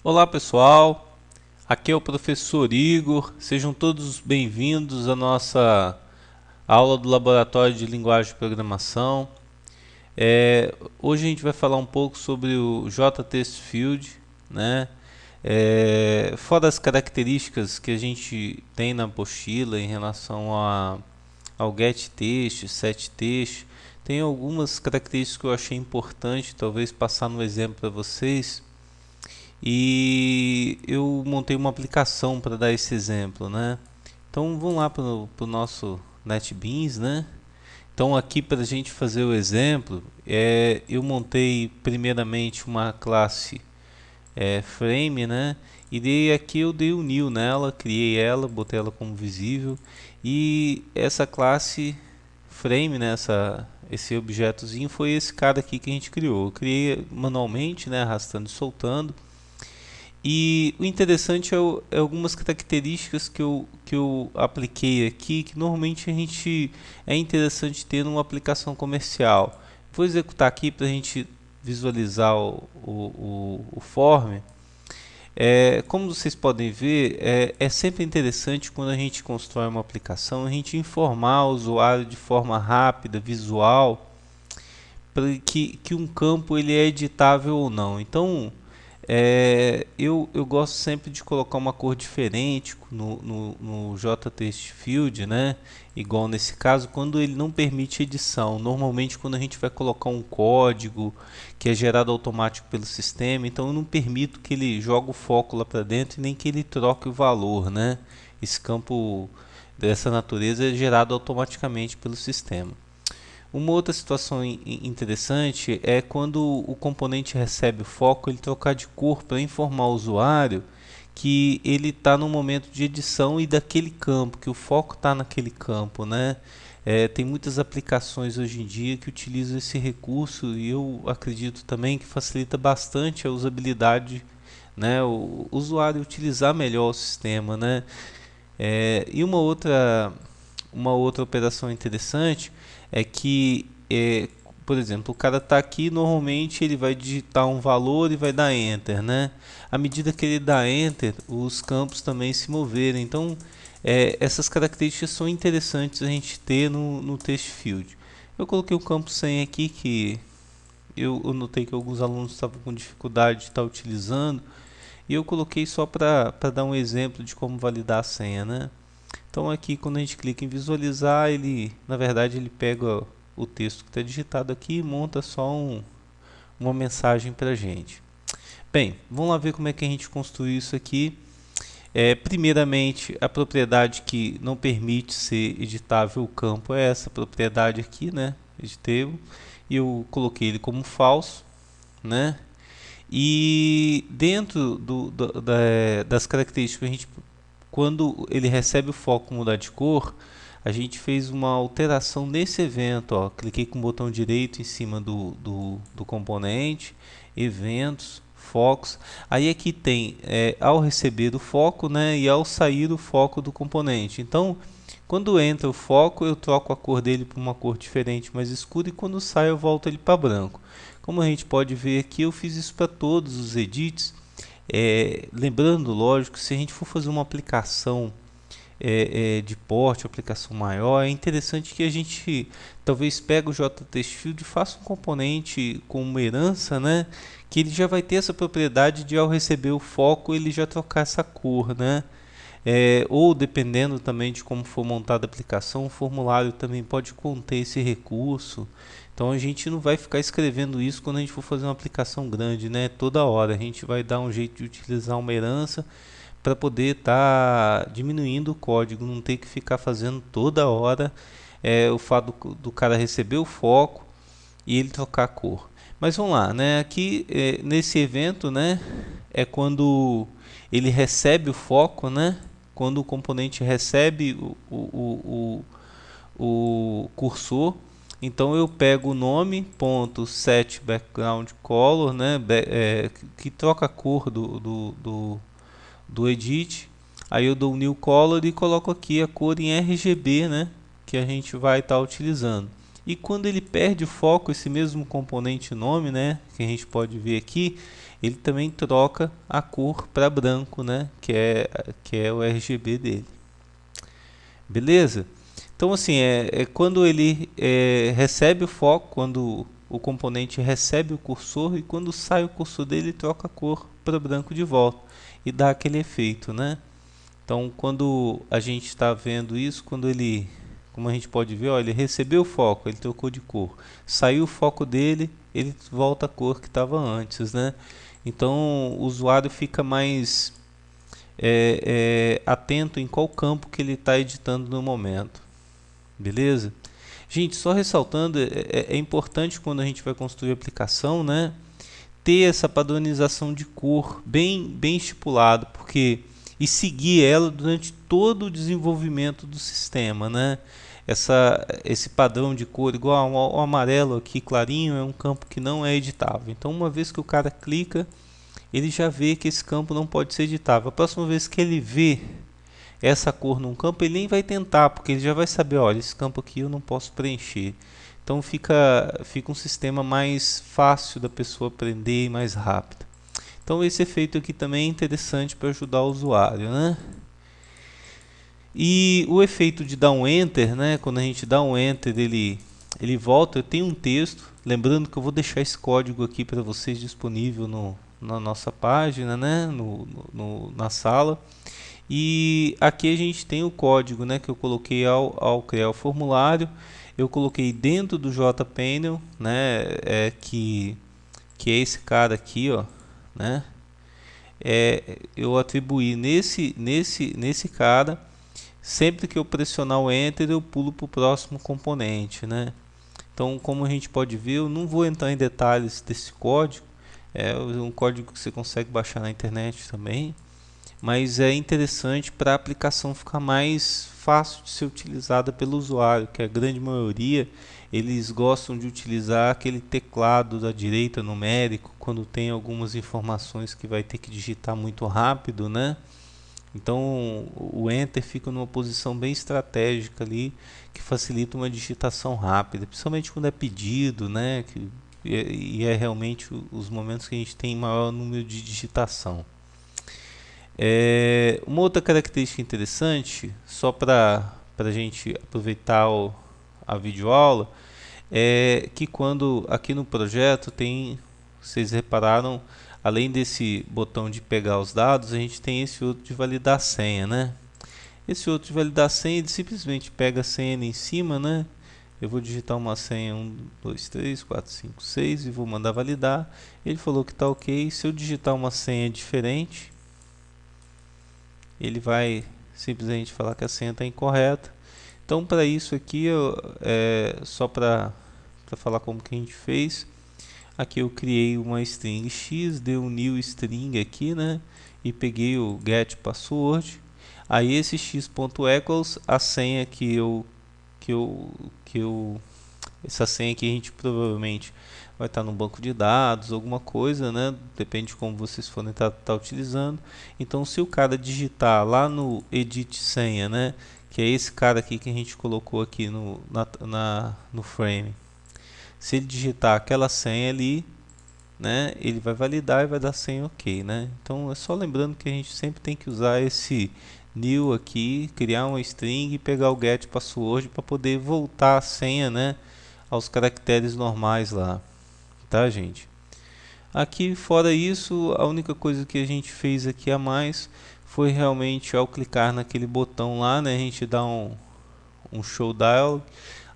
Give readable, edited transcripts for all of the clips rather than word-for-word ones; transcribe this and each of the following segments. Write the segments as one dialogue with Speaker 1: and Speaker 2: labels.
Speaker 1: Olá pessoal, aqui é o professor Igor, sejam todos bem-vindos à nossa aula do Laboratório de Linguagem de Programação. Hoje a gente vai falar um pouco sobre o JTestField, né? Fora as características que a gente tem na apostila em relação ao getText, setText, tem algumas características que eu achei importante, talvez passar no exemplo para vocês. E eu montei uma aplicação para dar esse exemplo, né? Então vamos lá para o nosso NetBeans, né? Então aqui para a gente fazer o exemplo, eu montei primeiramente uma classe frame, né? E daí aqui eu dei o new nela, criei ela, botei ela como visível. E essa classe frame, né? Esse objetozinho foi esse cara aqui que a gente criou. Eu criei manualmente, né? Arrastando e soltando. E o interessante é algumas características que eu apliquei aqui, que normalmente é interessante ter numa aplicação comercial. Vou executar aqui para a gente visualizar o form. Como vocês podem ver, é sempre interessante quando a gente constrói uma aplicação, a gente informar o usuário de forma rápida, visual, para que um campo ele é editável ou não. Então, eu gosto sempre de colocar uma cor diferente no JTestField, né? Igual nesse caso, quando ele não permite edição. Normalmente, quando a gente vai colocar um código que é gerado automático pelo sistema, então eu não permito que ele jogue o foco lá para dentro e nem que ele troque o valor, né? Esse campo dessa natureza é gerado automaticamente pelo sistema. Uma outra situação interessante é quando o componente recebe o foco, ele trocar de cor para informar o usuário que ele está no momento de edição e daquele campo, que o foco está naquele campo, né? Tem muitas aplicações hoje em dia que utilizam esse recurso e eu acredito também que facilita bastante a usabilidade, né? O usuário utilizar melhor o sistema, né? E uma outra operação interessante é que, por exemplo, o cara está aqui, normalmente ele vai digitar um valor e vai dar Enter, né? À medida que ele dá Enter, os campos também se moverem. Então, essas características são interessantes a gente ter no text field. Eu coloquei o campo 100 aqui, que eu notei que alguns alunos estavam com dificuldade de estar utilizando, e eu coloquei só para dar um exemplo de como validar a senha, né? Então aqui quando a gente clica em visualizar, ele na verdade ele pega o texto que está digitado aqui e monta só uma mensagem para a gente. Bem, vamos lá ver como é que a gente construiu isso aqui. Primeiramente, a propriedade que não permite ser editável o campo é essa propriedade aqui, né? Editable. E eu coloquei ele como falso, né? E dentro das características que a gente, quando ele recebe o foco mudar de cor, a gente fez uma alteração nesse evento. Ó. Cliquei com o botão direito em cima do componente, eventos, focos. Aí aqui tem ao receber o foco, né, e ao sair o foco do componente. Então, quando entra o foco, eu troco a cor dele para uma cor diferente, mais escura, e quando sai eu volto ele para branco. Como a gente pode ver aqui, eu fiz isso para todos os edits. Lembrando, lógico, se a gente for fazer uma aplicação de porte, aplicação maior, é interessante que a gente talvez pegue o JTestField e faça um componente com uma herança, né? Que ele já vai ter essa propriedade de ao receber o foco ele já trocar essa cor, né? Ou dependendo também de como for montada a aplicação, o formulário também pode conter esse recurso. Então a gente não vai ficar escrevendo isso quando a gente for fazer uma aplicação grande, né? Toda hora a gente vai dar um jeito de utilizar uma herança para poder estar diminuindo o código, não ter que ficar fazendo toda hora o fato do cara receber o foco e ele trocar a cor. Mas vamos lá, né? Aqui nesse evento, né, é quando ele recebe o foco, né? Quando o componente recebe o cursor, então eu pego o nome ponto set background color, né? Que troca a cor do edit. Aí eu dou o new color e coloco aqui a cor em RGB, né? Que a gente vai estar utilizando. E quando ele perde o foco, esse mesmo componente nome, né, que a gente pode ver aqui, ele também troca a cor para branco, né, que é o RGB dele. Beleza? Então assim, é quando ele recebe o foco, quando o componente recebe o cursor, e quando sai o cursor dele, ele troca a cor para branco de volta e dá aquele efeito, né? Então quando a gente está vendo isso, quando ele, como a gente pode ver, ó, ele recebeu o foco, ele trocou de cor, saiu o foco dele, ele volta a cor que estava antes, né? Então o usuário fica mais atento em qual campo que ele está editando no momento. Beleza? Gente, só ressaltando, é importante quando a gente vai construir a aplicação, né, ter essa padronização de cor bem estipulado, porque e seguir ela durante todo o desenvolvimento do sistema, né? Esse padrão de cor, igual ao amarelo aqui clarinho, é um campo que não é editável. Então, uma vez que o cara clica, ele já vê que esse campo não pode ser editável. A próxima vez que ele vê essa cor num campo, ele nem vai tentar, porque ele já vai saber, olha, esse campo aqui eu não posso preencher. Então fica um sistema mais fácil da pessoa aprender e mais rápido. Então esse efeito aqui também é interessante para ajudar o usuário, né? E o efeito de dar um Enter, né? Quando a gente dá um Enter, ele volta. Eu tenho um texto, lembrando que eu vou deixar esse código aqui para vocês disponível na nossa página, né? Na sala. E aqui a gente tem o código, né, que eu coloquei ao criar o formulário. Eu coloquei dentro do JPanel, né, que é esse cara aqui, ó, né, eu atribuí nesse cara. Sempre que eu pressionar o Enter, eu pulo para o próximo componente, né. Então, como a gente pode ver, eu não vou entrar em detalhes desse código. É um código que você consegue baixar na internet também, mas é interessante para a aplicação ficar mais fácil de ser utilizada pelo usuário, que a grande maioria eles gostam de utilizar aquele teclado da direita numérico quando tem algumas informações que vai ter que digitar muito rápido, né? Então o Enter fica numa posição bem estratégica ali, que facilita uma digitação rápida, principalmente quando é pedido, né? E é realmente os momentos que a gente tem maior número de digitação. Uma outra característica interessante, só para a gente aproveitar a videoaula, é que quando aqui no projeto tem, vocês repararam, além desse botão de pegar os dados, a gente tem esse outro de validar a senha, né? Esse outro de validar a senha, ele simplesmente pega a senha ali em cima, né? Eu vou digitar uma senha 1, 2, 3, 4, 5, 6 e vou mandar validar. Ele falou que está ok. Se eu digitar uma senha diferente, ele vai simplesmente falar que a senha está incorreta. Então, para isso aqui, só para falar como que a gente fez, aqui eu criei uma string x, dei um new string aqui, né? E peguei o get password. Aí esse x.equals, a senha essa senha que a gente provavelmente vai estar no banco de dados, alguma coisa, né? Depende de como vocês forem estar utilizando. Então, se o cara digitar lá no edit senha, né? Que é esse cara aqui que a gente colocou aqui no frame. Se ele digitar aquela senha ali, né? Ele vai validar e vai dar senha ok, né? Então, é só lembrando que a gente sempre tem que usar esse new aqui, criar uma string e pegar o get password para poder voltar a senha, né, aos caracteres normais lá, tá, gente? Aqui, fora isso, a única coisa que a gente fez aqui a mais foi realmente ao clicar naquele botão lá, né, a gente dá um show dialog.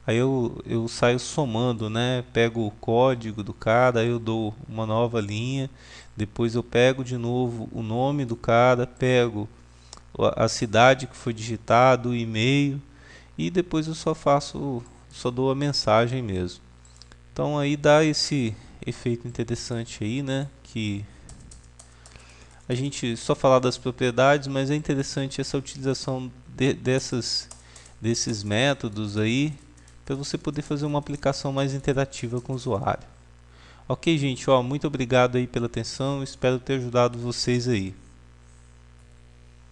Speaker 1: Aí eu saio somando, né? Pego o código do cara, aí eu dou uma nova linha, depois eu pego de novo o nome do cara, pego a cidade que foi digitado, o e-mail, e depois eu só dou a mensagem mesmo. Então aí dá esse efeito interessante aí, né? Que a gente só falar das propriedades, mas é interessante essa utilização desses métodos aí, para você poder fazer uma aplicação mais interativa com o usuário. Ok, gente, ó, muito obrigado aí pela atenção, espero ter ajudado vocês aí.